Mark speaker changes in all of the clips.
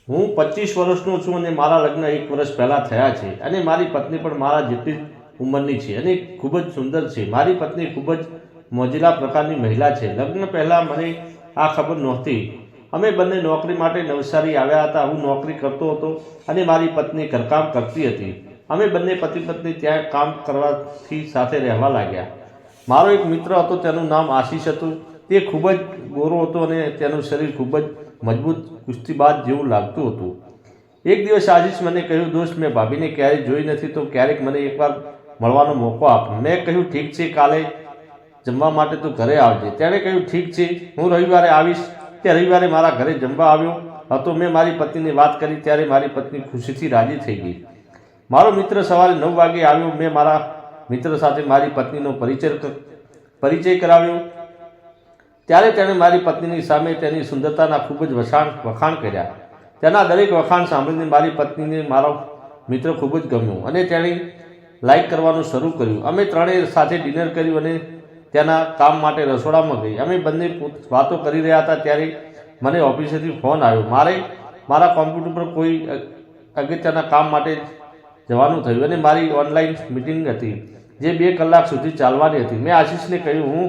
Speaker 1: હું 25 વર્ષનો છું અને મારા લગ્ન 1 વર્ષ પહેલાં થયા છે અને મારી પત્ની પણ મારા જેટલી ઉંમરની છે અને ખૂબ જ સુંદર છે. મારી પત્ની ખૂબ જ મોજીલા પ્રકારની મહિલા છે. લગ્ન પહેલાં મને આ ખબર નહોતી. અમે બંને નોકરી માટે નવસારી આવ્યા હતા. હું નોકરી કરતો હતો અને મારી પત્ની ઘરકામ કરતી હતી. અમે બંને પતિ પત્ની ત્યાં કામ કરવાથી સાથે રહેવા લાગ્યા. મારો એક મિત્ર હતો, તેનું નામ આશીષ હતું. તે ખૂબ જ ગોરો હતો અને તેનું શરીર ખૂબ જ મજબૂત કુસ્તીબાજ જેવું લાગતું હતું. એક દિવસ આશીષ મને કહ્યું, દોસ્ત, મેં ભાભીને ક્યારેય જોઈ નથી, તો ક્યારેક મને એકવાર મળવાનો મોકો આપ. મેં કહ્યું, ઠીક છે, કાલે જમવા માટે તું ઘરે આવજે. તેણે કહ્યું, ઠીક છે, હું રવિવારે આવીશ. તે રવિવારે મારા ઘરે જમવા આવ્યો હતો. મેં મારી પત્નીને વાત કરી ત્યારે મારી પત્ની ખુશીથી રાજી થઈ ગઈ. મારો મિત્ર સવારે 9 વાગે આવ્યો. મેં મારા મિત્ર સાથે મારી પત્નીનો પરિચય કરાવ્યો. ત્યારે તેણે મારી પત્નીની સામે તેની સુંદરતાના ખૂબ જ વખાણ કર્યા. તેના દરેક વખાણ સાંભળીને મારી પત્નીને મારો મિત્ર ખૂબ જ ગમ્યો અને તેણે લાઇક કરવાનું શરૂ કર્યું. અમે ત્રણેય સાથે ડિનર કર્યું અને તેના કામ માટે રસોડામાં ગઈ. અમે બંને વાતો કરી રહ્યા હતા ત્યારે મને ઓફિસેથી ફોન આવ્યો. મારા કોમ્પ્યુટર પર કોઈ અગત્યના કામ માટે જવાનું થયું અને મારી ઓનલાઈન મિટિંગ હતી જે 2 કલાક સુધી ચાલવાની હતી. મેં આશીષને કહ્યું, હું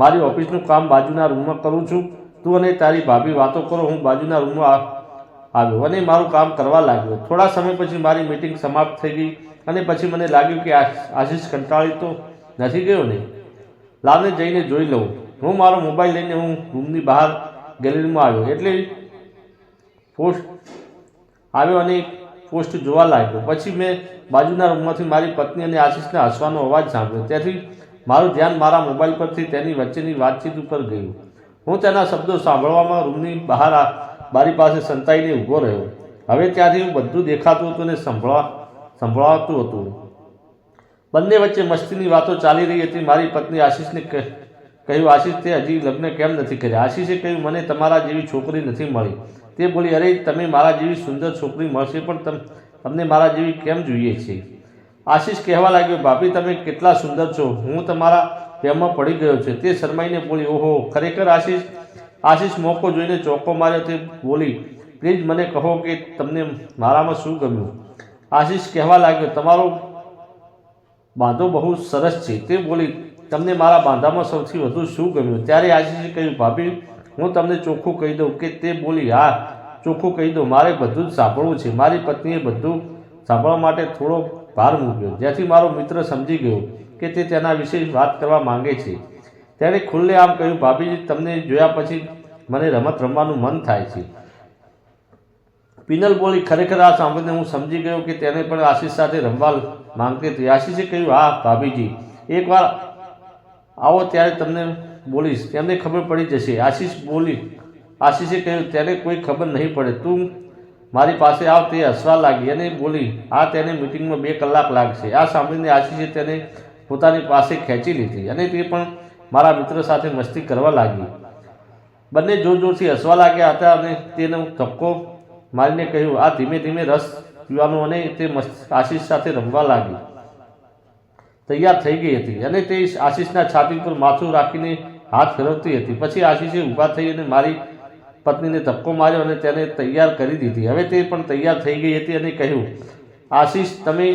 Speaker 1: મારી ઓફિસનું કામ બાજુના રૂમમાં કરું છું. તું અને તારી ભાભી વાતો કરો. હું બાજુના રૂમમાં આવ્યો અને મારું કામ કરવા લાગ્યો. થોડા સમય પછી મારી મિટિંગ સમાપ્ત થઈ ગઈ અને પછી મને લાગ્યું કે આશીષ કંટાળી તો નથી ગયો ને, લાવને જઈને જોઈ લઉં. હું મારો મોબાઈલ લઈને હું રૂમની બહાર ગેલેરીમાં આવ્યો એટલે પોસ્ટ આવ્યો અને પોસ્ટ જોવા લાગ્યો. પછી મેં બાજુના રૂમમાંથી મારી પત્ની અને આશીષના હસવાનો અવાજ સાંભળ્યો. તેથી મારું ધ્યાન મારા મોબાઈલ પરથી તેની વચ્ચેની વાતચીત ઉપર ગયું. હું તેના શબ્દો સાંભળવામાં રૂમની બહાર બારી પાસે સંતાઈને ઊભો રહ્યો. હવે ત્યાંથી હું બધું દેખાતું હતું અને સંભળાતું હતું. બંને વચ્ચે મસ્તીની વાતો ચાલી રહી હતી. મારી પત્ની આશીષને કહ્યું, આશીષ, તે હજી લગ્ન કેમ નથી કર્યા? આશીષે કહ્યું, મને તમારા જેવી છોકરી નથી મળી. તે બોલી, અરે, તમે મારા જેવી સુંદર છોકરી મળશે પણ તમને મારા જેવી કેમ જોઈએ છે? આશીષ કહેવા લાગ્યો, ભાભી, તમે કેટલા સુંદર છો. હું તમારા પ્રેમમાં પડી ગયો છે. તે શરમાઈને બોલી, ઓહો, ખરેખર આશીષ? આશીષ મોકો જોઈને ચોખ્ખો માર્યો. તે બોલી, પ્લીઝ મને કહો કે તમને મારામાં શું ગમ્યું? આશીષ કહેવા લાગ્યો, તમારો બાંધો બહુ સરસ છે. તે બોલી, તમને મારા બાંધામાં સૌથી વધુ શું ગમ્યું? ત્યારે આશીષે કહ્યું, ભાભી, હું તમને ચોખ્ખું કહી દઉં કે? તે બોલી, હા, ચોખ્ખું કહી દઉં, મારે બધું જ સાંભળવું છે. મારી પત્નીએ બધું સાંભળવા માટે થોડો ભાર મૂક્યો, જેથી મારો મિત્ર સમજી ગયો કે તે તેના વિશે વાત કરવા માંગે છે. તેણે ખુલ્લેઆમ કહ્યું, ભાભીજી, તમને જોયા પછી મને રમત રમવાનું મન થાય છે. પિનલ બોલી, ખરેખર? આ સાંભળીને હું સમજી ગયો કે તેને પણ આશીષ સાથે રમવા માંગતી હતી. આશીષે કહ્યું, હા ભાભીજી, એકવાર આવો ત્યારે તમને બોલીશ, તેમને ખબર પડી જશે. આશીષે કહ્યું, તેને કોઈ ખબર નહીં પડે, તું મારી પાસે આવ. તે હસવા લાગી અને બોલી, હા, તેને મિટિંગમાં 2 કલાક લાગશે. આ સાંભળીને આશીષે તેને પોતાની પાસે ખેંચી લીધી અને તે પણ મારા મિત્ર સાથે મસ્તી કરવા લાગી. બંને જોરથી હસવા લાગ્યા હતા અને તેનો ધક્કો મારીને કહ્યું, આ ધીમે ધીમે રસ પીવાનું, અને તે આશીષ સાથે રમવા લાગી. તૈયાર થઈ ગઈ હતી અને તે આશીષના છાતી પર માથું રાખીને હાથ ફેરવતી હતી. પછી આશીષે ઊભા થઈ અને મારી પત્નીને ધક્કો માર્યો અને તેને તૈયાર કરી દીધી. હવે તે પણ તૈયાર થઈ ગઈ હતી અને કહ્યું, આશીષ, તમે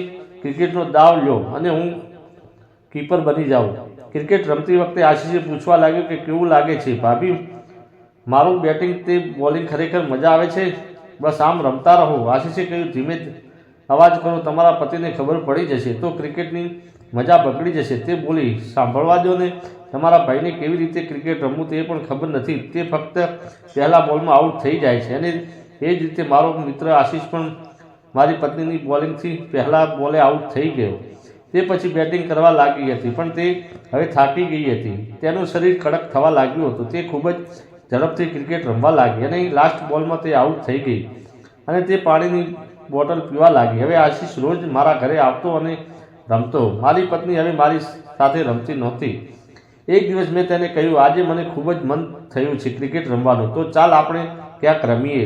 Speaker 1: ક્રિકેટનો દાવ લો અને હું કીપર બની જાઉં. ક્રિકેટ રમતી વખતે આશીષે પૂછવા લાગ્યું કે કેવું લાગે છે ભાભી, મારું બેટિંગ તે બોલિંગ ખરેખર મજા આવે છે? બસ આમ રમતા રહો. આશીષે કહ્યું, ધીમે અવાજ કરો, તમારા પતિને ખબર પડી જશે તો ક્રિકેટની મજા બગડી જશે. તે બોલી, સાંભળવા દો ને, તમારા ભાઈને કેવી રીતે ક્રિકેટ રમવું તે પણ ખબર નથી. તે ફક્ત પહેલા બોલમાં આઉટ થઈ જાય છે. અને એ જ રીતે મારો મિત્ર આશીષ પણ મારી પત્નીની બોલિંગથી પહેલા બોલે આઉટ થઈ ગયો. તે પછી બેટિંગ કરવા લાગી હતી પણ તે હવે થાકી ગઈ હતી. તેનું શરીર કડક થવા લાગ્યું હતું. તે ખૂબ જ ઝડપથી ક્રિકેટ રમવા લાગી અને લાસ્ટ બોલમાં તે આઉટ થઈ ગઈ અને તે પાણીની બોટલ પીવા લાગી. હવે આશીષ રોજ મારા ઘરે આવતો અને રમતો. મારી પત્ની હવે મારી સાથે રમતી નહોતી. એક દિવસ મેં તેને કહ્યું, આજે મને ખૂબ જ મન થયું છે ક્રિકેટ રમવાનું, તો ચાલ આપણે ક્યાંક રમીએ.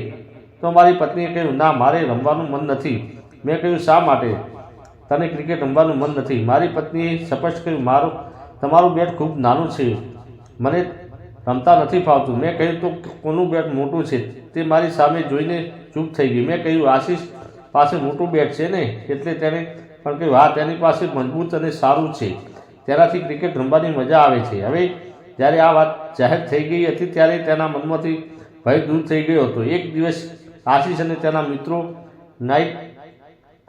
Speaker 1: તો મારી પત્નીએ કહ્યું, ના, મારે રમવાનું મન નથી. મેં કહ્યું, શા માટે? તને ક્રિકેટ રમવાનું મન નથી? મારી પત્નીએ સ્પષ્ટ કહ્યું, તમારું બેટ ખૂબ નાનું છે, મને રમતા નથી ફાવતું. મેં કહ્યું તો કોનું બેટ મોટું છે? તે મારી સામે જોઈને ચૂપ થઈ ગઈ. મેં કહ્યું આશીષ પાસે મોટું બેટ છે ને, એટલે તેણે પણ કહ્યું હા, તેની પાસે મજબૂત અને સારું છે, તેનાથી ક્રિકેટ રમવાની મજા આવે છે. હવે જ્યારે આ વાત જાહેર થઈ ગઈ હતી ત્યારે તેના મનમાંથી ભય દૂર થઈ ગયો હતો. એક દિવસ આશીષ અને તેના મિત્રો નાઇટ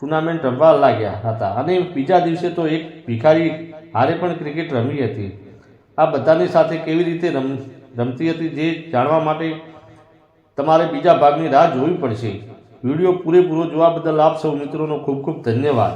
Speaker 1: ટુર્નામેન્ટ રમવા લાગ્યા હતા અને બીજા દિવસે તો એક ભિખારી હારે પણ ક્રિકેટ રમી હતી. આ બધાની સાથે કેવી રીતે રમતી હતી જે જાણવા માટે તમારે બીજા ભાગની રાહ જોવી પડશે. વિડીયો પૂરેપૂરો જોવા બદલ આપ સૌ મિત્રોનો ખૂબ ખૂબ ધન્યવાદ.